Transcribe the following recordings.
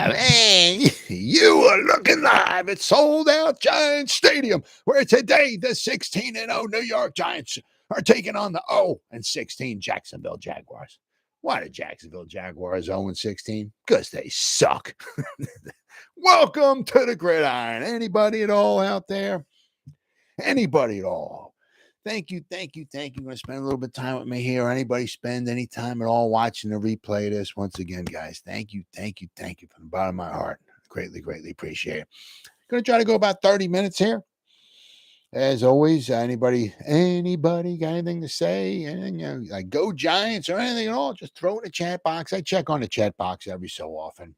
live. Hey, you are looking live at Sold Out Giants Stadium, where today the 16-0 New York Giants are taking on the 0-16 Jacksonville Jaguars. Why the Jacksonville Jaguars 0-16? Because they suck. Welcome to the Gridiron. Anybody at all out there? Anybody at all? Thank you. Going to spend a little bit of time with me here. Anybody spend any time at all watching the replay of this? Once again, guys, thank you from the bottom of my heart. Greatly appreciate it. Going to try to go about 30 minutes here. As always, anybody got anything to say? Anything, like go Giants or anything at all, just throw it in the chat box. I check on the chat box every so often.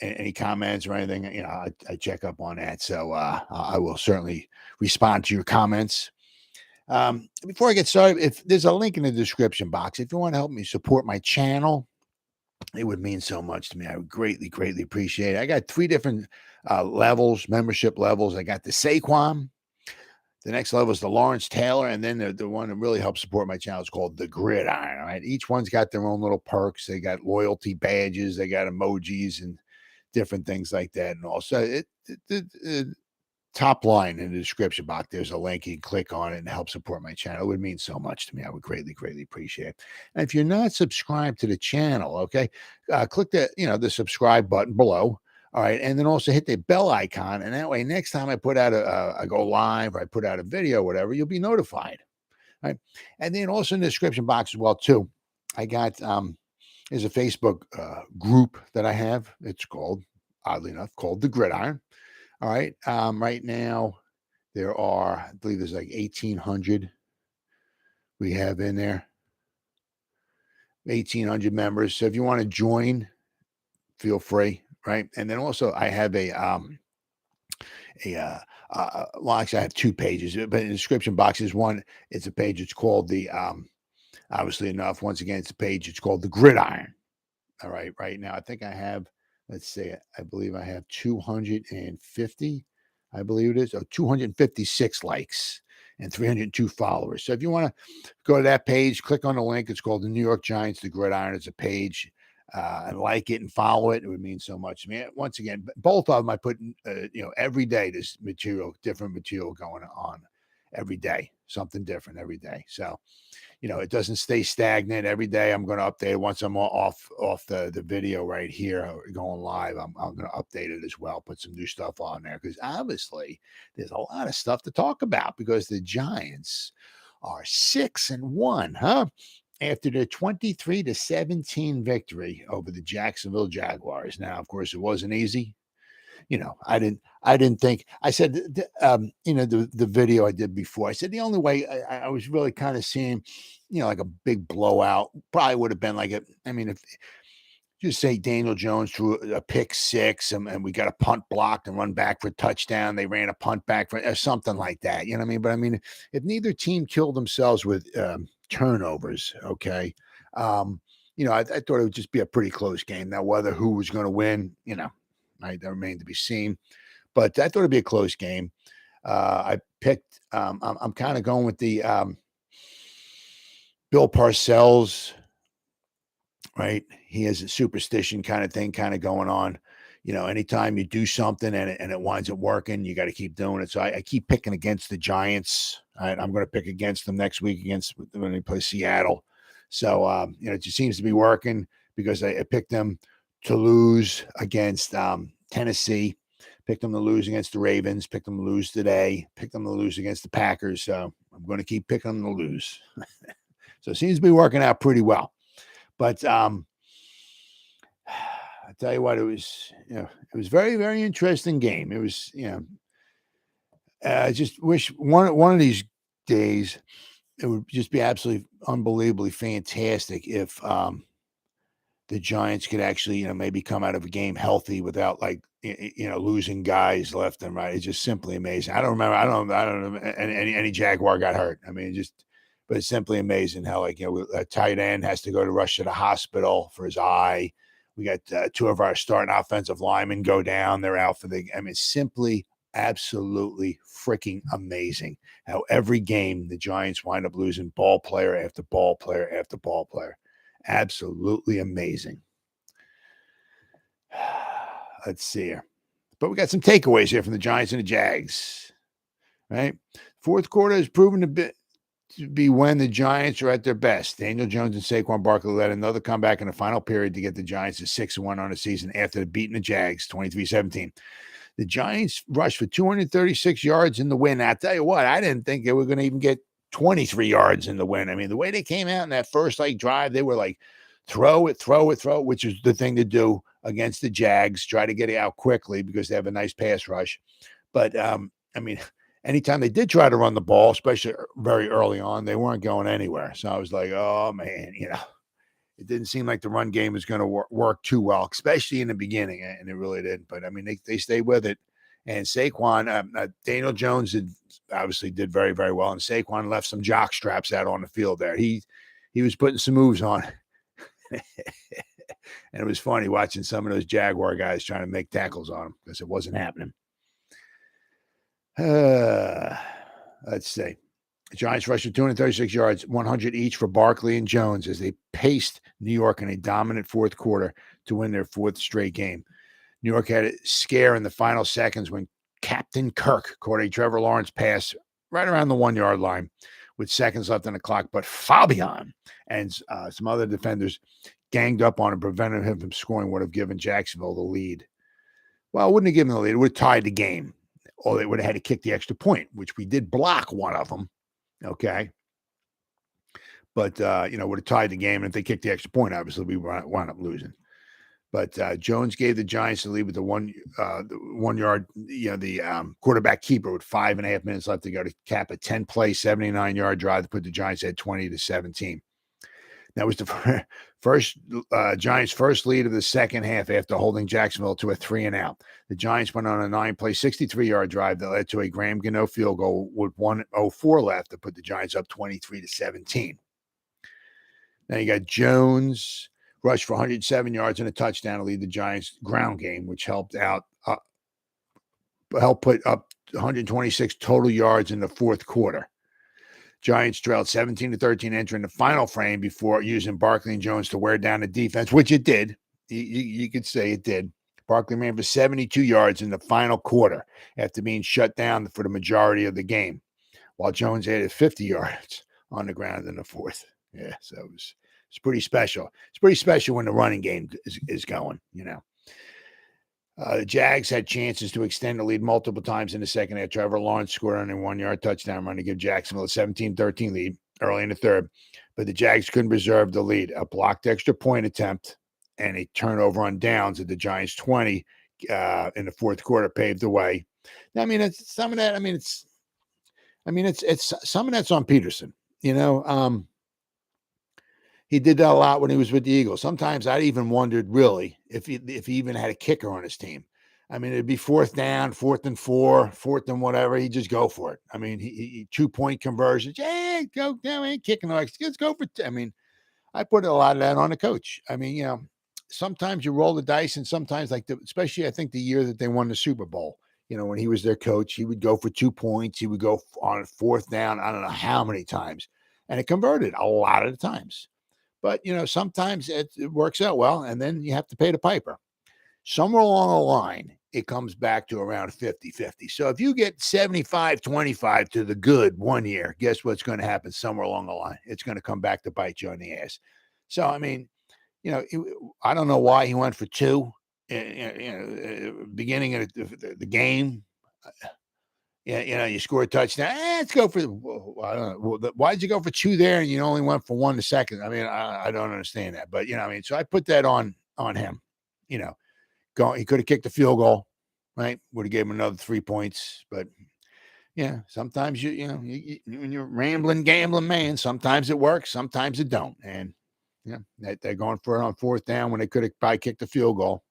Any comments or anything, I check up on that. So I will certainly respond to your comments. Before I get started, if there's a link in the description box, if you want to help me support my channel, it would mean so much to me. I would greatly appreciate it. I got 3 different levels, membership levels. I got the Saquon. The next level is the Lawrence Taylor, and then the one that really helps support my channel is called the Gridiron. All right, each one's got their own little perks. They got loyalty badges, they got emojis, and different things like that. And also, the top line in the description box, there's a link. You can click on it and help support my channel. It would mean so much to me. I would greatly appreciate it. And if you're not subscribed to the channel, okay, click the subscribe button below. All right, and then also hit the bell icon, and that way, next time I put out I go live or I put out a video, whatever, you'll be notified. All right, and then also in the description box as well too, I got there's a Facebook group that I have. It's called, oddly enough, called the Gridiron. All right, right now there are, I believe there's like 1,800 we have in there, 1,800 members. So if you want to join, feel free. Right. And then also I have well, actually I have 2 pages, but in the description box is one. It's a page. It's called the, obviously enough. Once again, it's a page. It's called the Gridiron. All right. Right now, I think I have, let's say, I believe I have 250, I believe it is, 256 likes and 302 followers. So if you want to go to that page, click on the link. It's called the New York Giants, the Gridiron. It's a page. And like it and follow it. It would mean so much to me. Once again, both of them I put, every day there's different material going on every day, something different every day. So, it doesn't stay stagnant. Every day I'm going to update it. Once I'm off the video right here going live, I'm going to update it as well, put some new stuff on there, because obviously there's a lot of stuff to talk about because the Giants are 6-1, huh? After their 23-17 victory over the Jacksonville Jaguars. Now, of course, it wasn't easy. I didn't think. I said, the video I did before, I said the only way I was really kind of seeing, like a big blowout probably would have been like if just say Daniel Jones threw a pick 6 and we got a punt blocked and run back for a touchdown. They ran a punt back for or something like that. You know what I mean? But if neither team killed themselves with turnovers, okay. I thought it would just be a pretty close game. Now, who was going to win, that remained to be seen. But I thought it'd be a close game. I picked. I'm kind of going with the Bill Parcells. Right, he has a superstition kind of thing, kind of going on. Anytime you do something and it winds up working, you got to keep doing it. So I keep picking against the Giants. Right? I'm going to pick against them next week when they play Seattle. So it just seems to be working because I picked them to lose against Tennessee, picked them to lose against the Ravens, picked them to lose today, picked them to lose against the Packers. So I'm going to keep picking them to lose. So it seems to be working out pretty well. But I tell you what, it was very, very interesting game. It was, I just wish one of these days it would just be absolutely unbelievably fantastic if the Giants could actually, maybe come out of a game healthy without losing guys left and right. It's just simply amazing. I don't know any Jaguar got hurt. But it's simply amazing how, a tight end has to go to rush to the hospital for his eye. We got 2 of our starting offensive linemen go down. They're out for simply absolutely freaking amazing how every game the Giants wind up losing ball player after ball player after ball player. Absolutely amazing. Let's see here. But we got some takeaways here from the Giants and the Jags, right? Fourth quarter has proven to be when the Giants are at their best. Daniel Jones and Saquon Barkley led another comeback in the final period to get the Giants to 6-1 on the season after beating the Jags 23-17. The Giants rushed for 236 yards in the win. I tell you what, I didn't think they were going to even get 23 yards in the win. I mean, the way they came out in that first drive, they were like, throw it, which is the thing to do against the Jags. Try to get it out quickly because they have a nice pass rush. But, I mean, anytime they did try to run the ball, especially very early on, they weren't going anywhere. So I was like, oh, man, it didn't seem like the run game was going to work too well, especially in the beginning, and it really didn't. But, I mean, they stayed with it. And Saquon, Daniel Jones obviously did very, very well, and Saquon left some jock straps out on the field there. He was putting some moves on. And it was funny watching some of those Jaguar guys trying to make tackles on him because it wasn't happening. Let's see. The Giants rushed for 236 yards, 100 each for Barkley and Jones as they paced New York in a dominant fourth quarter to win their fourth straight game. New York had a scare in the final seconds when Captain Kirk caught a Trevor Lawrence pass right around the 1 yard line with seconds left on the clock. But Fabian and some other defenders ganged up on him, prevented him from scoring, would have given Jacksonville the lead. Well, it wouldn't have given the lead. It would have tied the game. Or they would have had to kick the extra point, which we did block one of them. Okay. But, would have tied the game. And if they kicked the extra point, obviously we wound up losing. But Jones gave the Giants the lead with the 1 yard, the quarterback keeper with 5.5 minutes left to go to cap a 10-play, 79-yard drive to put the Giants at 20-17. That was the Giants' first lead of the second half after holding Jacksonville to a 3-and-out. The Giants went on a 9-play, 63-yard drive that led to a Graham Gano field goal with 1:04 left to put the Giants up 23-17. Now you got Jones rushed for 107 yards and a touchdown to lead the Giants' ground game, which helped put up 126 total yards in the fourth quarter. Giants trailed 17-13 entering the final frame before using Barkley and Jones to wear down the defense, which it did. You could say it did. Barkley ran for 72 yards in the final quarter after being shut down for the majority of the game, while Jones added 50 yards on the ground in the fourth. Yeah, so it's pretty special. It's pretty special when the running game is going, The Jags had chances to extend the lead multiple times in the second half. Trevor Lawrence scored on a 1-yard touchdown run to give Jacksonville a 17-13 lead early in the third, but the Jags couldn't preserve the lead. A blocked extra point attempt and a turnover on downs at the Giants' 20 in the fourth quarter paved the way. Now, I mean, it's some of that. It's some of that's on Peterson. He did that a lot when he was with the Eagles. Sometimes I even wondered, really, if he even had a kicker on his team. I mean, it'd be 4th down, 4th and 4, 4th and whatever. He'd just go for it. I mean, he 2-point conversions. Hey, go down, ain't kicking the legs. Let's go for I mean, I put a lot of that on the coach. I mean, sometimes you roll the dice, and sometimes, especially I think the year that they won the Super Bowl, when he was their coach, he would go for 2 points. He would go on 4th down, I don't know how many times. And it converted a lot of the times. But, sometimes it works out well, and then you have to pay the piper. Somewhere along the line, it comes back to around 50-50. So if you get 75-25 to the good 1 year, guess what's going to happen somewhere along the line? It's going to come back to bite you in the ass. So, I mean, I don't know why he went for 2, beginning of the game. You score a touchdown. Let's go for I don't know. Why'd you go for 2 there and you only went for 1 the second? I mean, I don't understand that. But so I put that on him. He could have kicked the field goal, right? Would have gave him another 3 points. But sometimes when you're rambling, gambling man, sometimes it works, sometimes it don't. And they're going for it on 4th down when they could have probably kicked the field goal.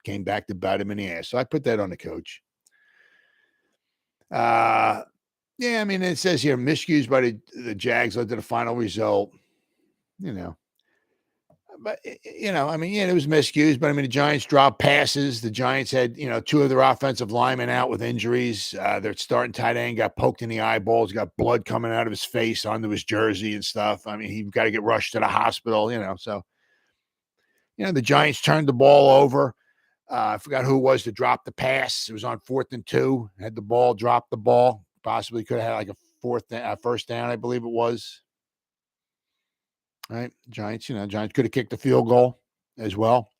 Came back to bite him in the ass. So I put that on the coach. I mean, it says here miscues by the Jags led to the final result. But I mean, it was miscues. But I mean, the Giants dropped passes. The Giants had 2 of their offensive linemen out with injuries. Their starting tight end got poked in the eyeballs, got blood coming out of his face onto his jersey and stuff. I mean, he got to get rushed to the hospital. So the Giants turned the ball over. I forgot who it was to drop the pass. It was on 4th and 2. Had the ball, dropped the ball. Possibly could have had like a first down, I believe it was. Right, Giants. Giants could have kicked the field goal as well.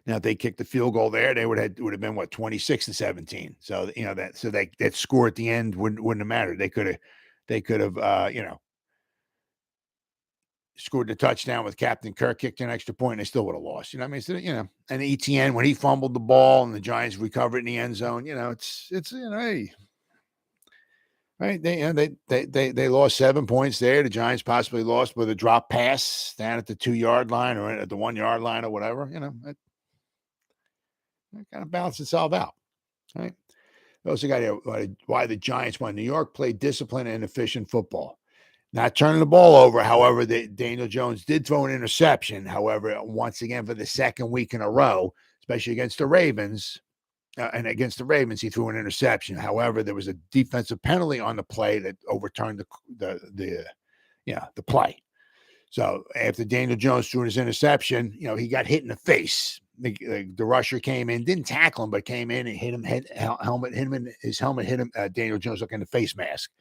Now, if they kicked the field goal there, they would have been what 26-17. So that score at the end wouldn't have mattered. They could have scored the touchdown with Captain Kirk, kicked an extra point, and they still would have lost. You know what I mean? So, and ETN, when he fumbled the ball and the Giants recovered in the end zone, it's hey, right? They lost 7 points there. The Giants possibly lost with a drop pass down at the 2-yard line or at the 1-yard line or whatever. It kind of balances itself out, right? We also got why the Giants won. New York played disciplined and efficient football. Not turning the ball over. However, Daniel Jones did throw an interception. However, once again, for the second week in a row, especially against the Ravens, he threw an interception. However, there was a defensive penalty on the play that overturned the play. So after Daniel Jones threw his interception, he got hit in the face. The rusher came in, didn't tackle him, but came in and hit him helmet, hit him in his helmet, hit him. Daniel Jones looked in the face mask.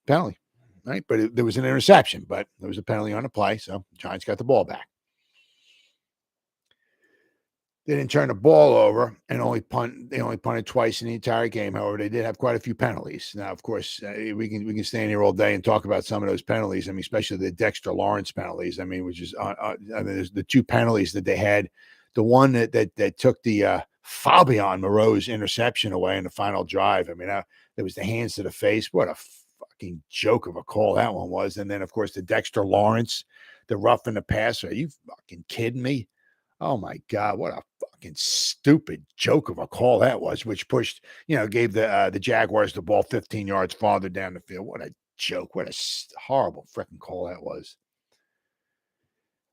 Penalty. Right, but there was an interception, but there was a penalty on the play, so Giants got the ball back. They didn't turn the ball over and they only punted twice in the entire game. However, they did have quite a few penalties. Now, of course, we can stay in here all day and talk about some of those penalties. I mean, especially the Dexter Lawrence penalties. I mean, which is there's the two penalties that they had. The one that took the Fabian Moreau's interception away in the final drive. I mean, there was the hands to the face. What a fucking joke of a call that one was. And then, of course, the Dexter Lawrence, the rough in the passer. Are you fucking kidding me? Oh my God, what a fucking stupid joke of a call that was, which pushed, gave the Jaguars the ball 15 yards farther down the field. What a joke. What a horrible freaking call that was.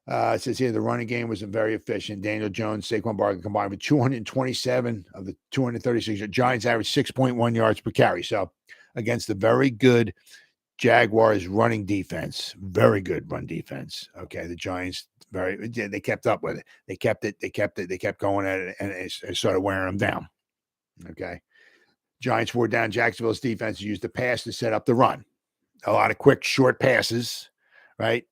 It says here the running game was very efficient. Daniel Jones, Saquon Barkley combined with 227 of the 236. Giants averaged 6.1 yards per carry. So against the very good Jaguars running defense, very good run defense. Okay, the Giants they kept up with it. They kept going at it, and it started wearing them down. Okay, Giants wore down Jacksonville's defense, used the pass to set up the run. A lot of quick, short passes, right?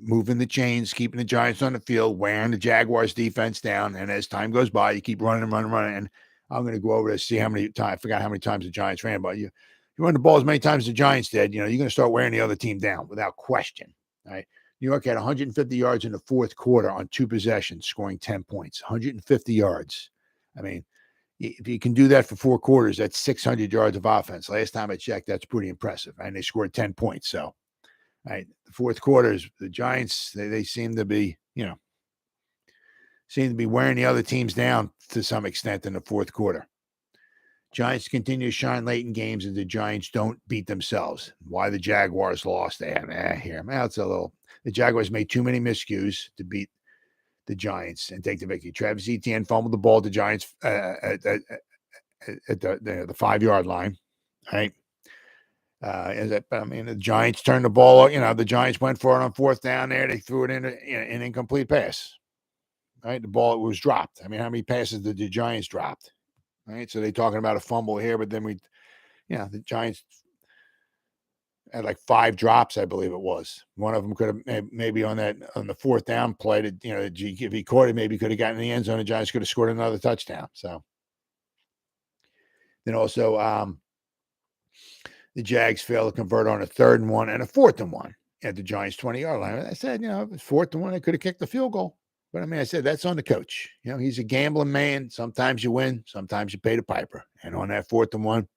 Moving the chains, keeping the Giants on the field, wearing the Jaguars defense down. And as time goes by, you keep running. And I'm going to go over to see how many times. I forgot how many times the Giants ran, but you run the ball as many times as the Giants did, you're going to start wearing the other team down without question. Right? New York had 150 yards in the fourth quarter on 2 possessions, scoring 10 points. 150 yards. I mean, if you can do that for 4 quarters, that's 600 yards of offense. Last time I checked, that's pretty impressive. And they scored 10 points. So, right, the fourth quarters, the Giants, they seem to be, wearing the other teams down to some extent in the fourth quarter. Giants continue to shine late in games, and the Giants don't beat themselves. Why the Jaguars lost? They have it's a little. The Jaguars made too many miscues to beat the Giants and take the victory. Travis Etienne fumbled the ball at the Giants at the 5-yard line. Right. The Giants turned the ball. The Giants went for it on 4th down there. They threw it in an incomplete pass. Right. The ball was dropped. I mean, how many passes did the Giants dropped? Right. So they're talking about a fumble here, but then the Giants had like 5 drops, I believe it was. One of them could have maybe on the 4th down play that, if he caught it, maybe could have gotten in the end zone. The Giants could have scored another touchdown. So then also, the Jags failed to convert on a 3rd and 1 and a 4th and 1 at the Giants 20-yard line. I said, if it was 4th and 1, they could have kicked the field goal. But I said, that's on the coach. He's a gambling man. Sometimes you win, sometimes you pay the piper. And on that 4th and 1,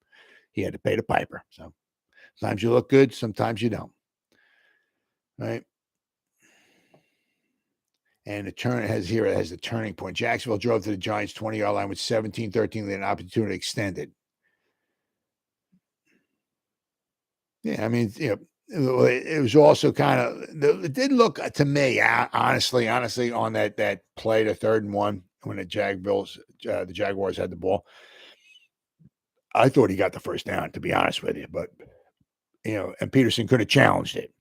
he had to pay the piper. So sometimes you look good, sometimes you don't. Right? And it has the turning point. Jacksonville drove to the Giants 20-yard line with 17-13 lead, an opportunity extended. Yeah, it was also kind of, it did look to me, honestly, on that play to 3rd and 1 when the Jaguars had the ball. I thought he got the first down, to be honest with you, but and Peterson could have challenged it.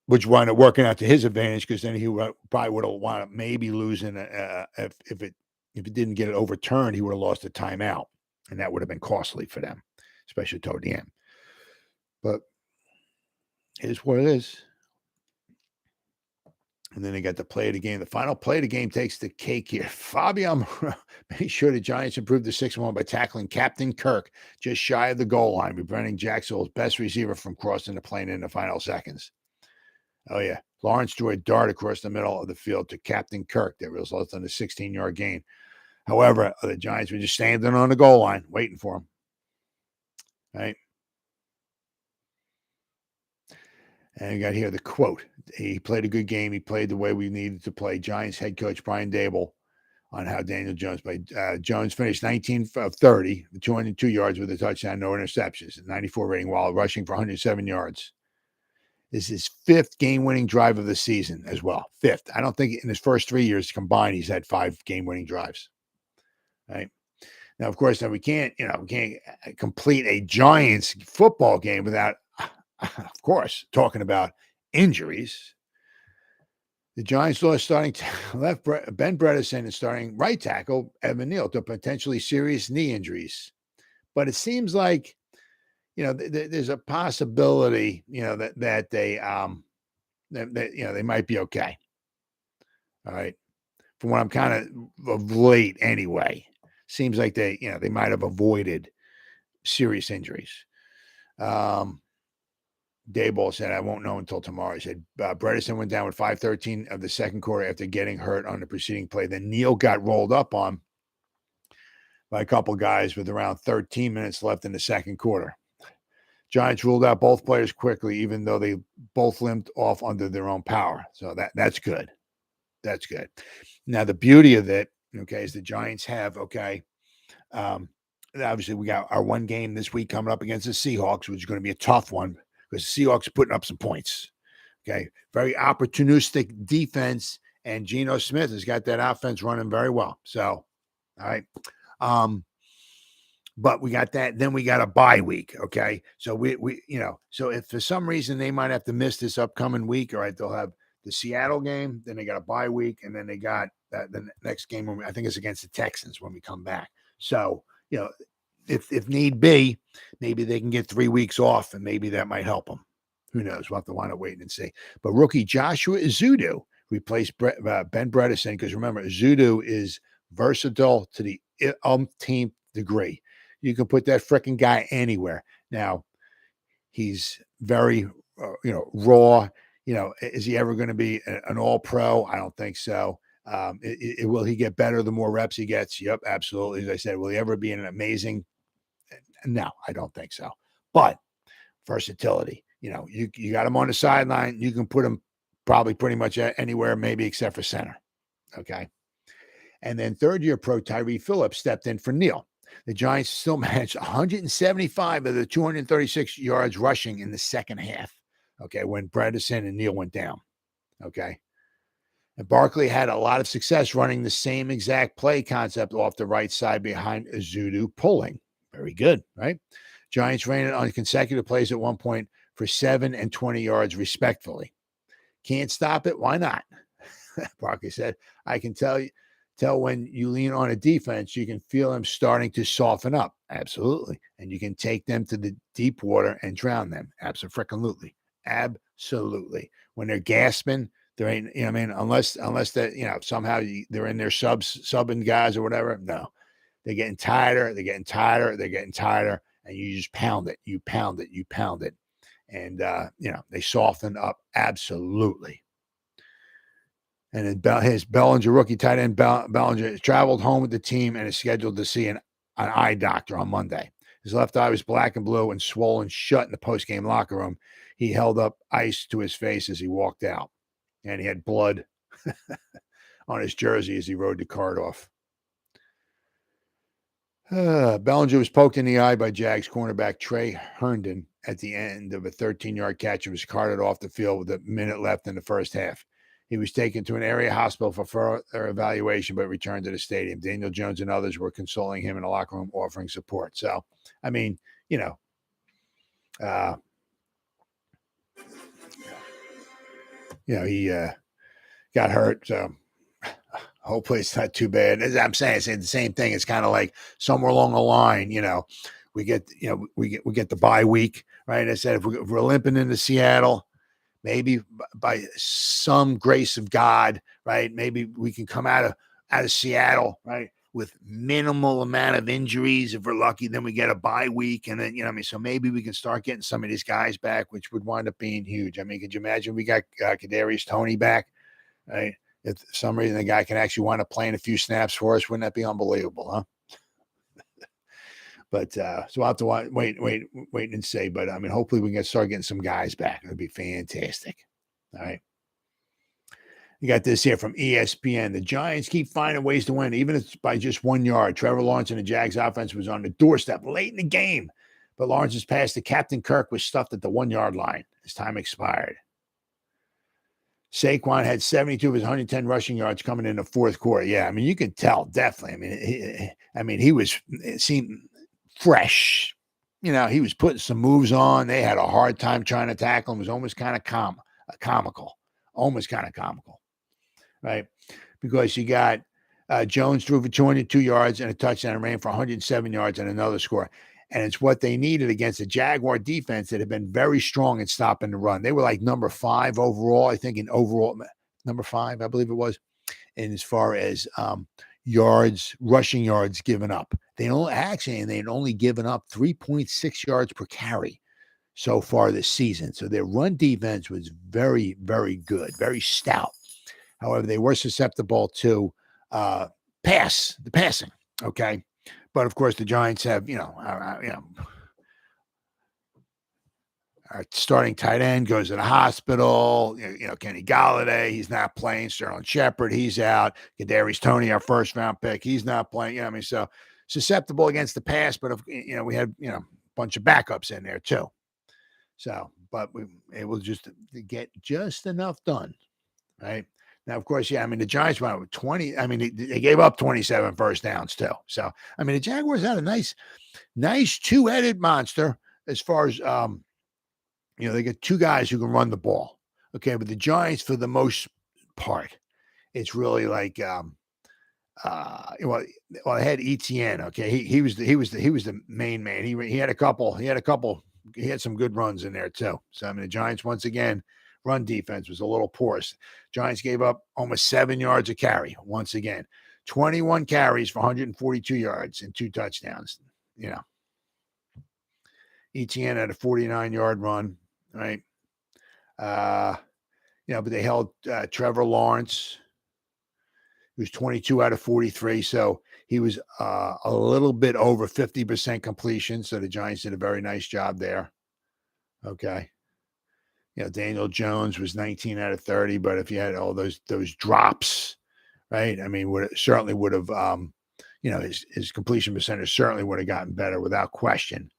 which wound up working out to his advantage because then he probably would have wound up maybe losing if it didn't get it overturned, he would have lost a timeout, and that would have been costly for them, especially toward the end. But it is what it is. And then they got the play of the game. The final play of the game takes the cake here. Fabian made sure the Giants improved to 6-1 by tackling Captain Kirk just shy of the goal line, preventing Jacksonville's best receiver from crossing the plane in the final seconds. Oh, yeah. Lawrence threw a dart across the middle of the field to Captain Kirk that resulted in a 16-yard gain. However, the Giants were just standing on the goal line, waiting for him. Right? And you got here the quote. He played a good game. He played the way we needed to play. Giants head coach Brian Daboll on how Daniel Jones played. Jones finished 19 of 30, 202 yards with a touchdown, no interceptions, 94 rating while rushing for 107 yards. This is his 5th game-winning drive of the season as well. 5th. I don't think in his first 3 years combined he's had 5 game-winning drives. Right? Now, of course, we can't complete a Giants football game without, of course, talking about injuries. The Giants lost starting left Ben Bredesen and starting right tackle Evan Neal to potentially serious knee injuries. But it seems like, there's a possibility, that they they might be okay. All right. From what I'm kind of late anyway, seems like they might have avoided serious injuries. Daboll said, I won't know until tomorrow. He said, Bredesen went down with 5:13 of the second quarter after getting hurt on the preceding play. Then Neal got rolled up on by a couple guys with around 13 minutes left in the second quarter. Giants ruled out both players quickly, even though they both limped off under their own power. So that's good. That's good. Now, the beauty of it, is the Giants have, obviously we got our one game this week coming up against the Seahawks, which is going to be a tough one because the Seahawks are putting up some points. Okay. Very opportunistic defense, and Geno Smith has got that offense running very well. So, all right. But we got that. Then we got a bye week. Okay. So we so if for some reason they might have to miss this upcoming week, all right, they'll have the Seattle game, then they got a bye week, and then they got the next game, I think it's against the Texans when we come back. So, if need be, maybe they can get 3 weeks off, and maybe that might help them. Who knows? We'll have to wind up waiting and see. But rookie Joshua Ezeudu replaced Ben Bredesen because remember, Ezeudu is versatile to the umpteenth degree. You can put that freaking guy anywhere. Now, he's very, raw. Is he ever going to be an all-pro? I don't think so. Will he get better the more reps he gets? Yep, absolutely. As I said, will he ever be an amazing? No, I don't think so. But versatility, you got him on the sideline. You can put him probably pretty much anywhere, maybe except for center. Okay. And then third-year pro Tyree Phillips stepped in for Neal. The Giants still managed 175 of the 236 yards rushing in the second half. Okay, when Bredesen and Neal went down. Okay. And Barkley had a lot of success running the same exact play concept off the right side behind Ezeudu pulling. Very good, right? Giants ran it on consecutive plays at one point for 7 and 20 yards respectively. Can't stop it. Why not? Barkley said, I can tell when you lean on a defense, you can feel them starting to soften up. Absolutely. And you can take them to the deep water and drown them. Absolutely. Absolutely. When they're gasping, there ain't, unless that, somehow they're in their subbing guys or whatever. No, they're getting tighter. And you just pound it. You pound it. And, they soften up. Absolutely. And then his Bellinger, rookie tight end Bellinger, traveled home with the team and is scheduled to see an eye doctor on Monday. His left eye was black and blue and swollen shut in the post-game locker room. He held up ice to his face as he walked out. And he had blood on his jersey as he rode the cart off. Bellinger was poked in the eye by Jags cornerback Trey Herndon at the end of a 13-yard catch and was carted off the field with a minute left in the first half. He was taken to an area hospital for further evaluation, but returned to the stadium. Daniel Jones and others were consoling him in the locker room, offering support. So, he got hurt. So hopefully it's not too bad. As I'm saying the same thing. It's kind of like somewhere along the line, we get the bye week, right? I said if we're limping into Seattle, maybe by some grace of God, right? Maybe we can come out of Seattle, right, with minimal amount of injuries. If we're lucky, then we get a bye week, and then so maybe we can start getting some of these guys back, which would wind up being huge. I mean, could you imagine we got Kadarius Toney back, right? If for some reason the guy can actually wind up playing a few snaps for us, wouldn't that be unbelievable, huh? But so I'll have to wait and see. But I mean, hopefully we can start getting some guys back. It'd be fantastic. All right. You got this here from ESPN. The Giants keep finding ways to win, even if it's by just 1 yard. Trevor Lawrence and the Jags offense was on the doorstep late in the game, but Lawrence's pass to Captain Kirk was stuffed at the 1 yard line. His time expired. Saquon had 72 of his 110 rushing yards coming in the fourth quarter. Yeah, I mean, you can tell, definitely. It seemed fresh. He was putting some moves on. They had a hard time trying to tackle him. It was almost kind of comical. Almost kind of comical, right? Because you got Jones threw for 202 yards and a touchdown and ran for 107 yards and another score. And it's what they needed against the Jaguar defense that had been very strong in stopping the run. They were like number 5 overall, I think, number 5, I believe it was, and as far as rushing yards given up. They'd only given up 3.6 yards per carry so far this season. So their run defense was very, very good, very stout. However, they were susceptible to passing. Okay. But of course, the Giants have, our starting tight end goes to the hospital. Kenny Golladay, he's not playing. Sterling Shepard, he's out. Kadarius Toney, our first round pick, he's not playing. So susceptible against the pass. But we had a bunch of backups in there too. So, but we were able just to get just enough done, right? Now, of course, the Giants went with 20. I mean, they gave up 27 first downs too. So, the Jaguars had a nice two-headed monster as far as, they got two guys who can run the ball. Okay. But the Giants, for the most part, it's really like, they had Etienne. Okay. He was the main man. He had some good runs in there too. So, the Giants, once again, run defense was a little porous. Giants gave up almost 7 yards a carry. Once again, 21 carries for 142 yards and 2 touchdowns. Etienne had a 49-yard run, right? But they held Trevor Lawrence, who's 22 out of 43. So he was a little bit over 50% completion. So the Giants did a very nice job there. Okay. Daniel Jones was 19 out of 30, but if you had all those drops, right? Certainly would have, his completion percentage certainly would have gotten better without question.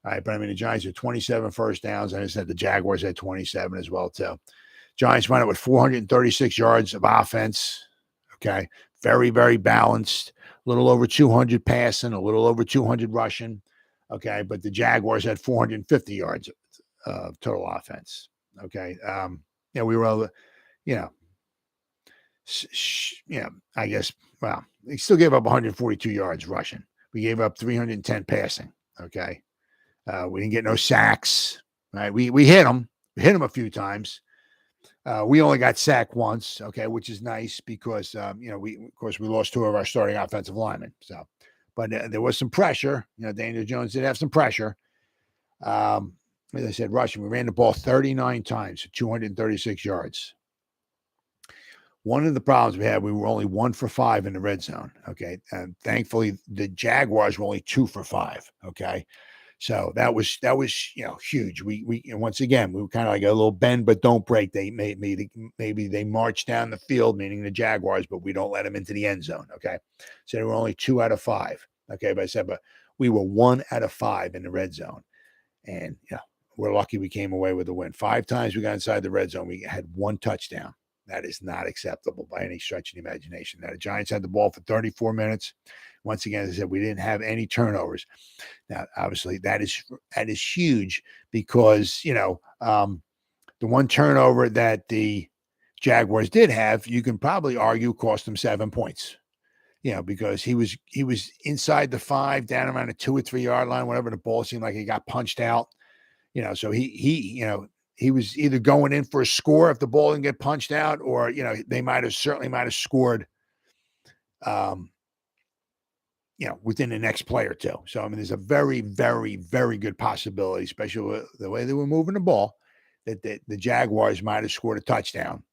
All right. But the Giants had 27 first downs. And I said the Jaguars had 27 as well, too. Giants went out with 436 yards of offense. Okay. Very, very balanced. A little over 200 passing, a little over 200 rushing. Okay. But the Jaguars had 450 yards of total offense. Okay. We were, I guess, well, they still gave up 142 yards rushing. We gave up 310 passing. Okay. We didn't get no sacks. Right. We hit them. We hit them a few times. We only got sacked once. Okay. Which is nice because, we lost 2 of our starting offensive linemen. So, but there was some pressure. Daniel Jones did have some pressure. As I said, rushing. We ran the ball 39 times, 236 yards. One of the problems we had, we were only 1 for 5 in the red zone. Okay. And thankfully, the Jaguars were only 2 for 5. Okay. So that was huge. We once again, we were kind of like a little bend, but don't break. Maybe they marched down the field, meaning the Jaguars, but we don't let them into the end zone. Okay. So they were only 2 out of 5. Okay. But we were 1 out of 5 in the red zone. And, we're lucky we came away with a win. 5 times we got inside the red zone. We had 1 touchdown. That is not acceptable by any stretch of the imagination. Now, the Giants had the ball for 34 minutes. Once again, as I said, we didn't have any turnovers. Now, obviously, that is huge because, the one turnover that the Jaguars did have, you can probably argue cost them 7 points. Because he was inside the 5, down around the 2 or 3 yard line, whenever the ball seemed like he got punched out. So he was either going in for a score if the ball didn't get punched out, or they might have scored, within the next play or two. So I mean, there's a very, very, very good possibility, especially with the way they were moving the ball, that the Jaguars might have scored a touchdown,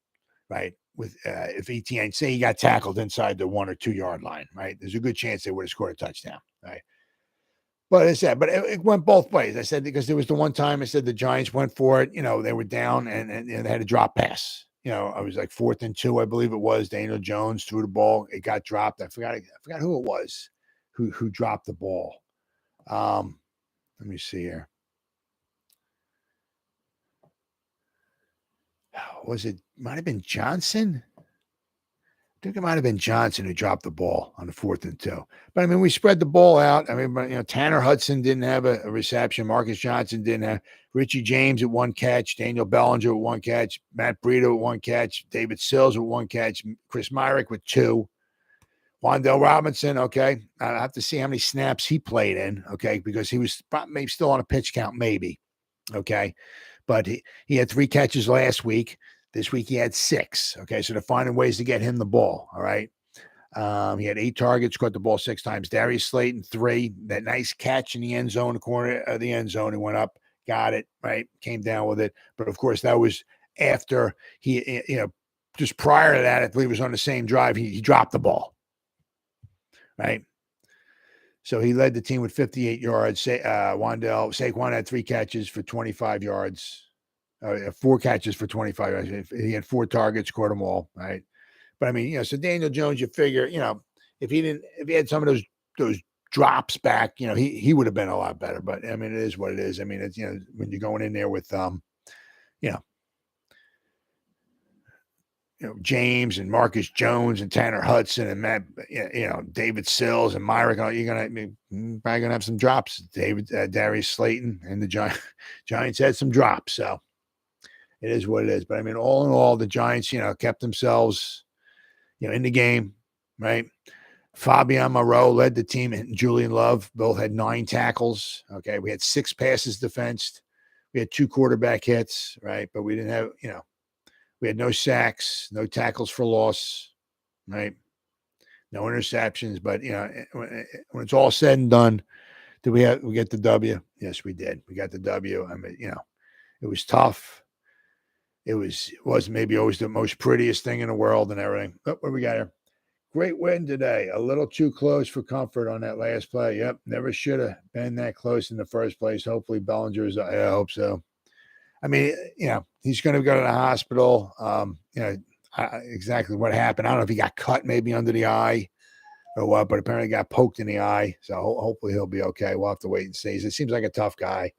right? With if Etienne, say he got tackled inside the 1 or 2 yard line, right? There's a good chance they would have scored a touchdown, right? But I said, it went both ways. I said, because there was the one time I said the Giants went for it. They were down and they had a drop pass. I was like 4th and 2, I believe it was. Daniel Jones threw the ball. It got dropped. I forgot who it was who dropped the ball. Let me see here. Might have been Johnson? I think it might have been Johnson who dropped the ball on the 4th and 2. But I mean, we spread the ball out. I mean, Tanner Hudson didn't have a reception. Marcus Johnson didn't have. Richie James at 1 catch. Daniel Bellinger at 1 catch. Matt Breida at 1 catch. David Sills at 1 catch. Chris Myrick with 2. Wan'Dale Robinson, okay. I have to see how many snaps he played in, okay, because he was maybe still on a pitch count, maybe, okay. But he had 3 catches last week. This week he had 6. Okay, so they're finding ways to get him the ball. All right. He had 8 targets, caught the ball 6 times. Darius Slayton, 3. That nice catch in the end zone, the corner of the end zone. He went up, got it, right, came down with it. But of course, that was after he, just prior to that, I believe it was on the same drive, he dropped the ball. Right. So he led the team with 58 yards. Saquon had 3 catches for 25 yards. 4 catches for 25 yards. He had 4 targets, caught them all, right? But I mean, so Daniel Jones, you figure, if he had some of those drops back, he would have been a lot better. But I mean, it is what it is. I mean, it's when you're going in there with James and Marcus Jones and Tanner Hudson and Matt, David Sills and Myrick, you're probably gonna have some drops. Darius Slayton and the Giants had some drops, so it is what it is. But I mean, all in all, the Giants, kept themselves, in the game, right? Fabian Moreau led the team, and Julian Love both had 9 tackles. Okay, we had 6 passes defensed. We had 2 quarterback hits, right? But we didn't have, we had no sacks, no tackles for loss, right? No interceptions. But when it's all said and done, did we get the W? Yes, we did. We got the W. I mean, it was tough. It wasn't maybe always the most prettiest thing in the world and everything. But what we got here? Great win today. A little too close for comfort on that last play. Yep, never should have been that close in the first place. Hopefully Bellinger's. I hope so. I mean, he's going to go to the hospital. Exactly what happened. I don't know if he got cut maybe under the eye or what, but apparently got poked in the eye. So hopefully he'll be okay. We'll have to wait and see. It seems like a tough guy.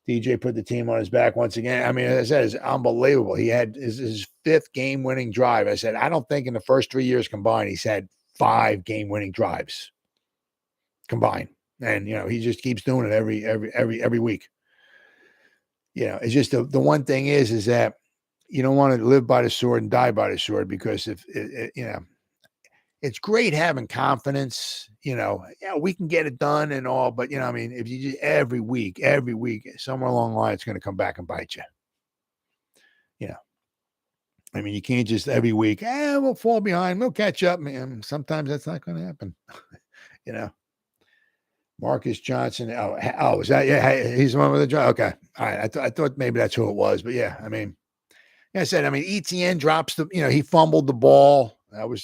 DJ put the team on his back once again. I mean, as I said, it's unbelievable. He had his 5th game-winning drive. I said, I don't think in the first 3 years combined he's had 5 game-winning drives combined. And, he just keeps doing it every week. It's just the one thing is that you don't want to live by the sword and die by the sword, because if it's great having confidence, we can get it done and all, but I mean, if you just every week, somewhere along the line, it's going to come back and bite you. I mean, you can't just every week, we'll fall behind, we'll catch up, man. Sometimes that's not going to happen. Marcus Johnson. Oh, is that? Yeah, he's the one with the drive. Okay, all right. I thought maybe that's who it was, but yeah, I mean, like I said, Etienne drops the. He fumbled the ball. That was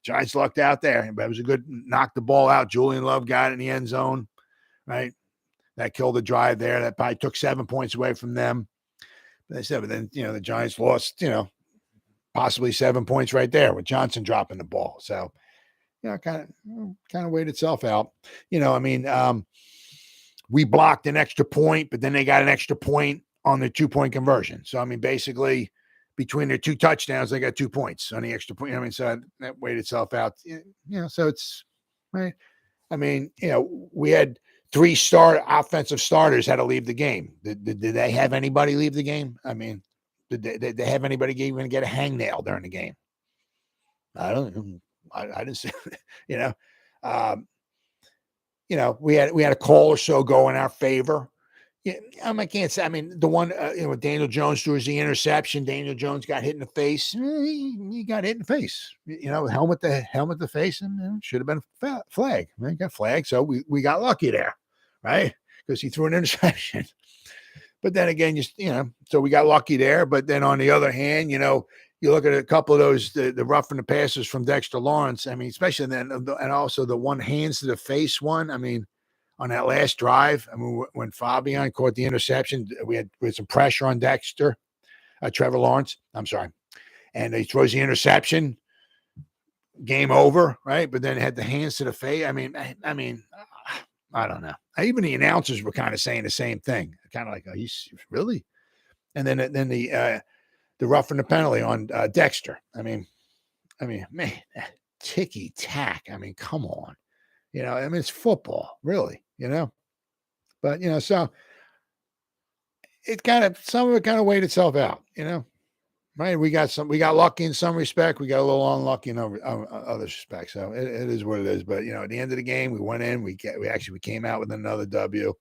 Giants lucked out there, but it was a good knock the ball out. Julian Love got it in the end zone, right? That killed the drive there. That probably took 7 points away from them. But then the Giants lost, possibly 7 points right there with Johnson dropping the ball. So. Kind of weighed itself out. We blocked an extra point, but then they got an extra point on their 2-point conversion. So, I mean, basically between their 2 touchdowns, they got 2 points on the extra point. So that weighed itself out. So it's right. I mean, we had 3 offensive starters had to leave the game. Did they have anybody leave the game? I mean, Did they have anybody even get a hangnail during the game? I don't know. I didn't see, you know. Um, we had a call or so go in our favor. Yeah, I can't say. I mean, the one Daniel Jones threw the interception. Daniel Jones got hit in the face. He got hit in the face. Helmet to face, and should have been a flag. He got flagged, so we got lucky there, right? Because he threw an interception. But then again, so we got lucky there. But then on the other hand, you look at a couple of those, the roughing the passers from Dexter Lawrence. I mean, especially then, and also the one hands to the face one. I mean, on that last drive, I mean, when Fabian caught the interception, we had some pressure on Trevor Lawrence. I'm sorry, and he throws the interception. Game over, right? But then had the hands to the face. I mean, I don't know. Even the announcers were kind of saying the same thing, kind of like, "Are you really?" And then the roughing the penalty on Dexter. I mean, man, ticky tack. I mean, come on. It's football, really. But so some of it kind of weighed itself out. Right? We got lucky in some respect. We got a little unlucky in other respects. So it is what it is. But at the end of the game, we went in. We came out with another W.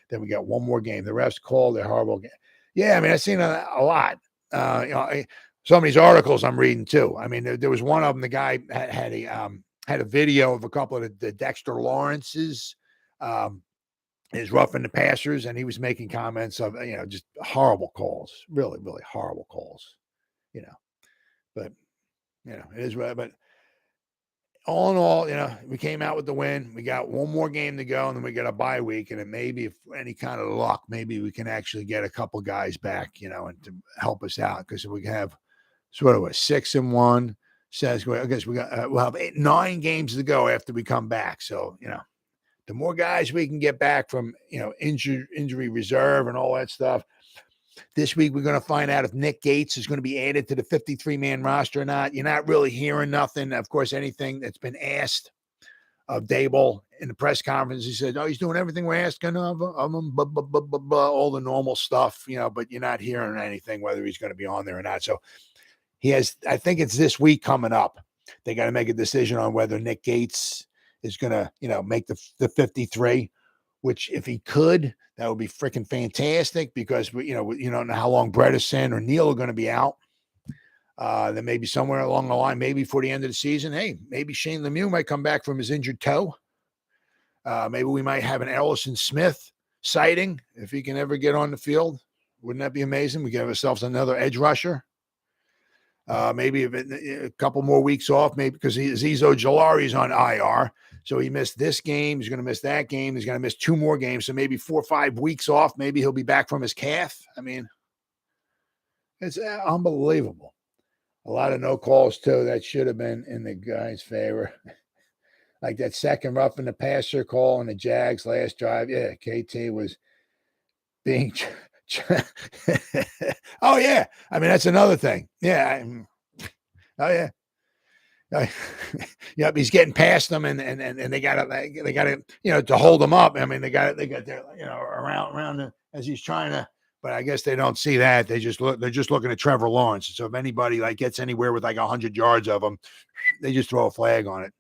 Then we got one more game. The refs called a horrible game. Yeah, I mean, I've seen a lot. Some of these articles I'm reading too. I mean, there was one of them. The guy had a video of a couple of the Dexter Lawrence's, his roughing the passers, and he was making comments of just horrible calls, really, really horrible calls. But it is what. But all in all, we came out with the win. We got one more game to go, and then we got a bye week. And then maybe, if any kind of luck, maybe we can actually get a couple guys back, and to help us out, because we have sort of a 6-1. Says, I guess we'll have 9 games to go after we come back. So the more guys we can get back from injury reserve and all that stuff. This week, we're going to find out if Nick Gates is going to be added to the 53-man roster or not. You're not really hearing nothing. Of course, anything that's been asked of Dable in the press conference, he said, he's doing everything we're asking of him, all the normal stuff, but you're not hearing anything, whether he's going to be on there or not. So I think it's this week coming up. They got to make a decision on whether Nick Gates is going to, make the 53, which if he could, that would be freaking fantastic, because we don't know how long Bredesen or Neal are going to be out. Then maybe somewhere along the line, maybe for the end of the season, hey, maybe Shane Lemieux might come back from his injured toe. Maybe we might have an Ellison Smith sighting if he can ever get on the field. Wouldn't that be amazing? We give ourselves another edge rusher. Maybe a couple more weeks off, maybe because Azeez Ojulari is on IR. So he missed this game. He's going to miss that game. He's going to miss 2 more games. So maybe 4 or 5 weeks off. Maybe he'll be back from his calf. I mean, it's unbelievable. A lot of no calls, too. That should have been in the guy's favor. Like that second roughing the passer call on the Jags last drive. Yeah, KT was being oh, yeah. I mean, that's another thing. Yeah. Oh, yeah. Yep, he's getting past them, and they got to to hold him up. I mean, they got their around as he's trying to, but I guess they don't see that. They're just looking at Trevor Lawrence. So if anybody gets anywhere with 100 yards of them, they just throw a flag on it.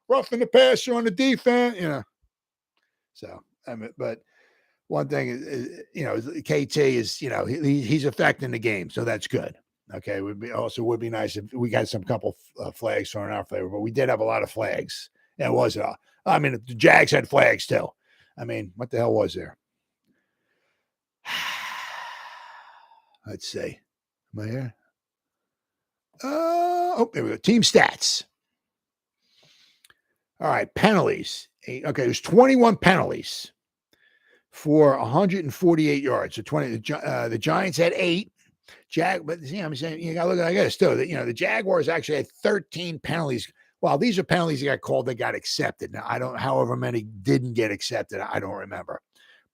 Roughing the passer on the defense, So I mean, but one thing is, KT is he's affecting the game, so that's good. Okay, would be nice if we got some couple flags thrown in our favor, but we did have a lot of flags. Yeah, it was. I mean, the Jags had flags too. I mean, what the hell was there? Let's see. Am I here? There we go. Team stats. All right, penalties. Okay, there's 21 penalties for 148 yards. So 20. The Giants had 8. But I'm saying you got to look at this too. The Jaguars actually had 13 penalties. Well, these are penalties that got called that got accepted. Now, however many didn't get accepted, I don't remember.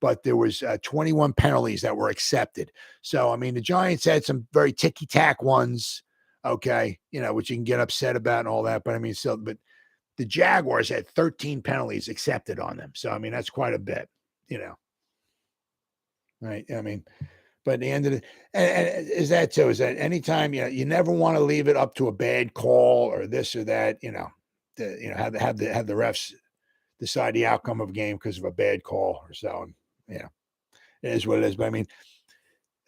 But there was 21 penalties that were accepted. So, I mean, the Giants had some very ticky-tack ones, okay, which you can get upset about and all that. But, I mean, but the Jaguars had 13 penalties accepted on them. So, I mean, that's quite a bit, Right? I mean, But at the end of the and is that too? Is that anytime you never want to leave it up to a bad call or this or that? Have the refs decide the outcome of a game because of a bad call or so. And, it is what it is. But I mean,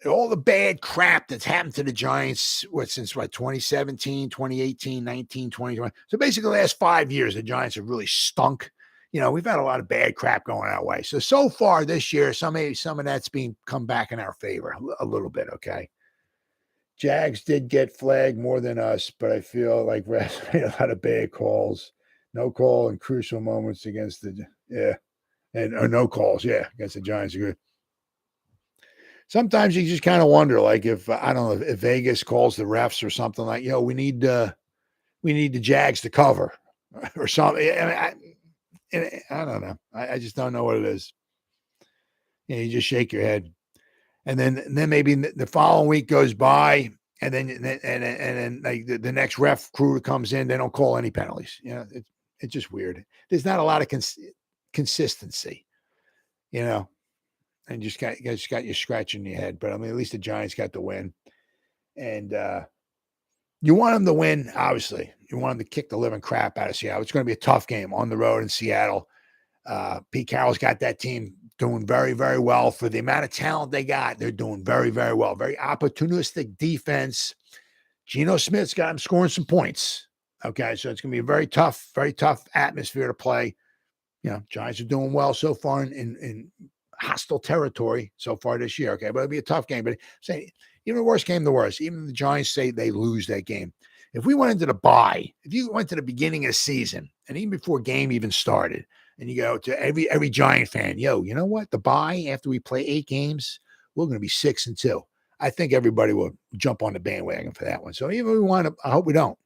all the bad crap that's happened to the Giants since 2017, 2018, 19, 2020. So basically the last 5 years, the Giants have really stunk. We've had a lot of bad crap going our way. So far this year, some of that's come back in our favor a little bit, okay? Jags did get flagged more than us, but I feel like refs made a lot of bad calls. No call in crucial moments against or no calls, against the Giants. Sometimes you just kind of wonder, like if I don't know if Vegas calls the refs or something like, we need the Jags to cover or something. I don't know. I just don't know what it is. You just shake your head, and then maybe the following week goes by, and then like the next ref crew comes in, they don't call any penalties. It's just weird. There's not a lot of consistency, and you just got you scratching your head. But I mean, at least the Giants got the win, and you want them to win. Obviously, you want them to kick the living crap out of Seattle. It's going to be a tough game on the road in Seattle. Pete Carroll's got that team doing very, very well for the amount of talent they got. They're doing very, very well. Very opportunistic defense. Geno Smith's got him scoring some points. Okay, so it's going to be a very tough atmosphere to play. Giants are doing well so far in hostile territory so far this year. Okay, but it'll be a tough game. But say even the worst game, the worst. Even the Giants say they lose that game. If we went into the bye, if you went to the beginning of the season, and even before game even started, and you go to every Giant fan, you know what? The bye after we play 8 games, we're going to be 6-2. I think everybody will jump on the bandwagon for that one. So even if we want to, I hope we don't.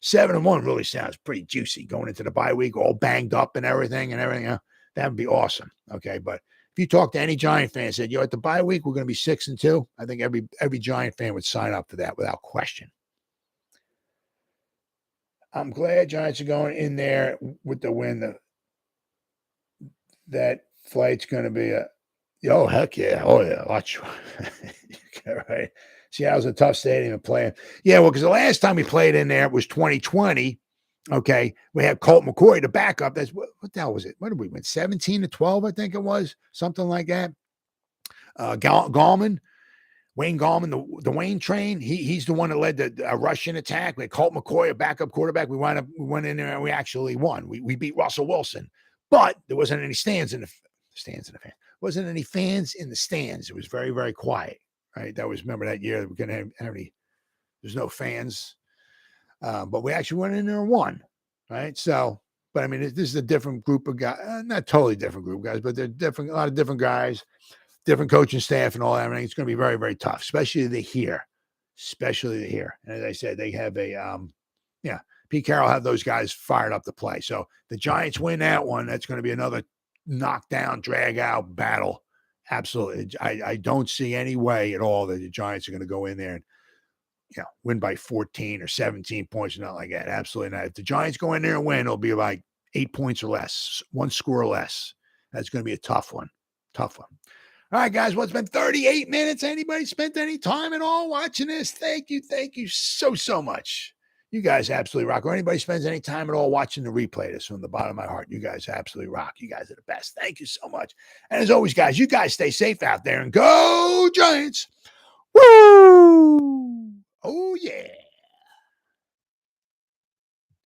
7-1 really sounds pretty juicy going into the bye week, all banged up and everything. That would be awesome. Okay, but if you talk to any Giant fan, said, at the bye week we're going to be 6-2. I think every Giant fan would sign up for that without question. I'm glad Giants are going in there with the win. That flight's going to be heck yeah. Oh, yeah. Watch. Right. Seattle's a tough stadium to play in. Yeah, well, because the last time we played in there, it was 2020. Okay. We had Colt McCoy, the backup. That's what the hell was it? What did we win? 17-12, I think it was. Something like that. Gallman. Wayne Gallman, the Wayne train, he's the one that led the Russian attack. We had Colt McCoy, a backup quarterback. We went in there and we actually won. We beat Russell Wilson, but there wasn't any fans. Wasn't any fans in the stands. It was very, very quiet. Right. Remember that year that we're going to have there's no fans. But we actually went in there and won. Right. So, but I mean, this is a different group of guys, not totally different group of guys, but they're different, a lot of different guys. Different coaching staff and all that. I mean, it's going to be very, very tough, especially here. And as I said, they have Pete Carroll have those guys fired up to play. So the Giants win that one. That's going to be another knockdown, drag out battle. Absolutely. I don't see any way at all that the Giants are going to go in there and, win by 14 or 17 points or nothing like that. Absolutely not. If the Giants go in there and win, it'll be like 8 points or less, 1 score or less. That's going to be a tough one. All right, guys. Well, it's been 38 minutes. Anybody spent any time at all watching this? Thank you so much. You guys absolutely rock. Or anybody spends any time at all watching the replay, this from the bottom of my heart. You guys absolutely rock. You guys are the best. Thank you so much. And as always, guys, you guys stay safe out there and go Giants. Woo! Oh, yeah.